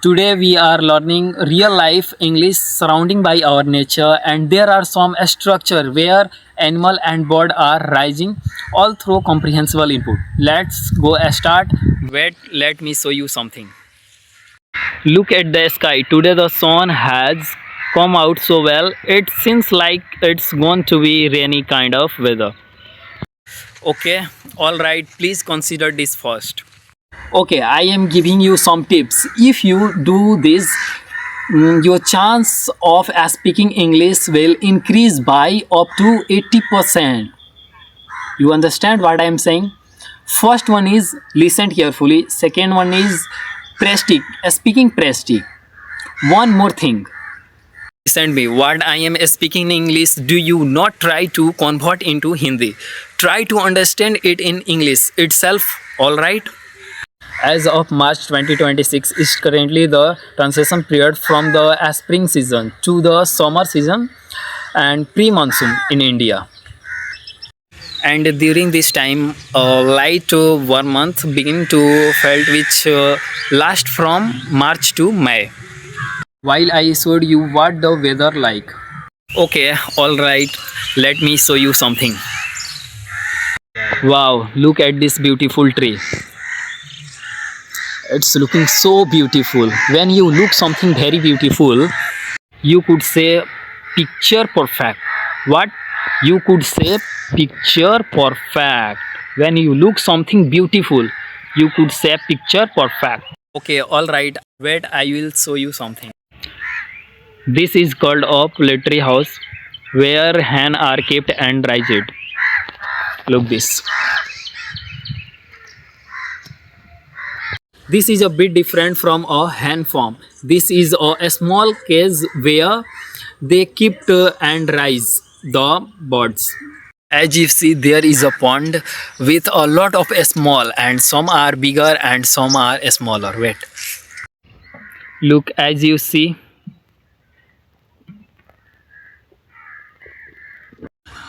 Today we are learning real life English surrounding by our nature, and there are some structure where animal and bird are rising all through comprehensible input. Let's go start. Wait, let me show you something. Look at the sky. Today the sun has come out so well. It seems like it's going to be rainy kind of weather. Okay, all right. Please consider this first. Okay, I am giving you some tips. If you do this, your chance of speaking English will increase by up to 80%. You understand what I am saying? First one is listen carefully. Second one is prestic, speaking prestic. One more thing. Listen me, what I am speaking in English, do you not try to convert into Hindi. Try to understand it in English itself, alright? As of March 2026 is currently the transition period from the spring season to the summer season and pre-monsoon in India. And during this time, a light warm month begin to felt which last from March to May. While I showed you what the weather like. Okay, all right. Let me show you something. Wow, look at this beautiful tree. It's looking so beautiful. When you look something very beautiful, you could say picture perfect. What? You could say picture perfect. When you look something beautiful, you could say picture perfect. Okay, all right. Wait, I will show you something. This is called a poultry house where hen are kept and raised. Look this. This is a bit different from a hen farm. This is a small cage where they keep and raise the birds. As you see, there is a pond with a lot of small, and some are bigger and some are smaller. Wait. Look, as you see.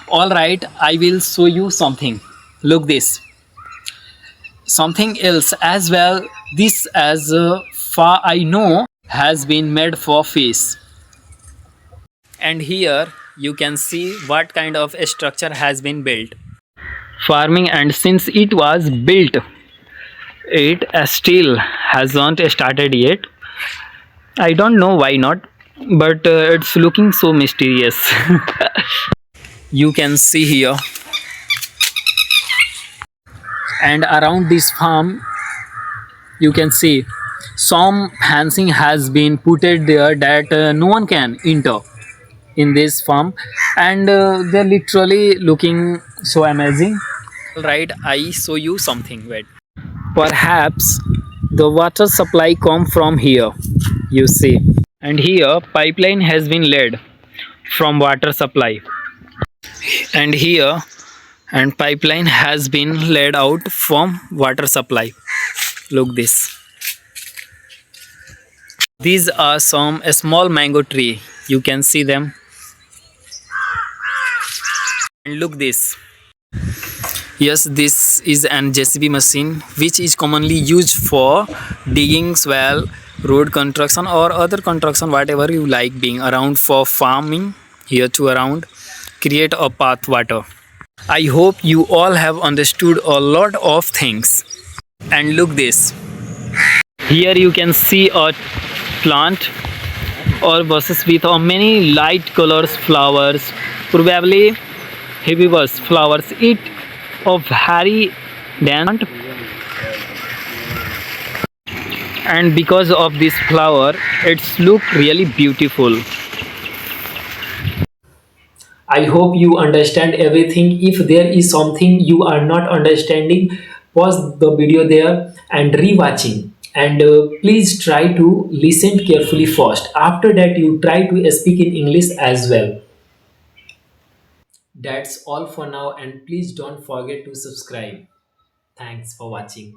All right, I will show you something. Look this. Something else as well. This, as far I know, has been made for fish. And here you can see what kind of a structure has been built. Farming, and since it was built, it still hasn't started yet. I don't know why not, but it's looking so mysterious. You can see here. And around this farm you can see some fencing has been put there that no one can enter in this farm, and they're literally looking so amazing. Right, I show you something. Wait, perhaps the water supply come from here, you see, and here pipeline has been laid from water supply, and here and pipeline has been laid out from water supply. Look this. These are some small mango tree. You can see them. And look this. Yes, this is an JCB machine which is commonly used for digging well, road construction or other construction, whatever you like, being around for farming. Here to around create a path water. I hope you all have understood a lot of things. And look this. Here you can see a plant or buses with many light colors flowers, probably hibiscus flowers. It of very dense, and because of this flower it's look really beautiful. I hope you understand everything. If there is something you are not understanding, pause the video there and re-watching. And please try to listen carefully first. After that, you try to speak in English as well. That's all for now, and please don't forget to subscribe. Thanks for watching.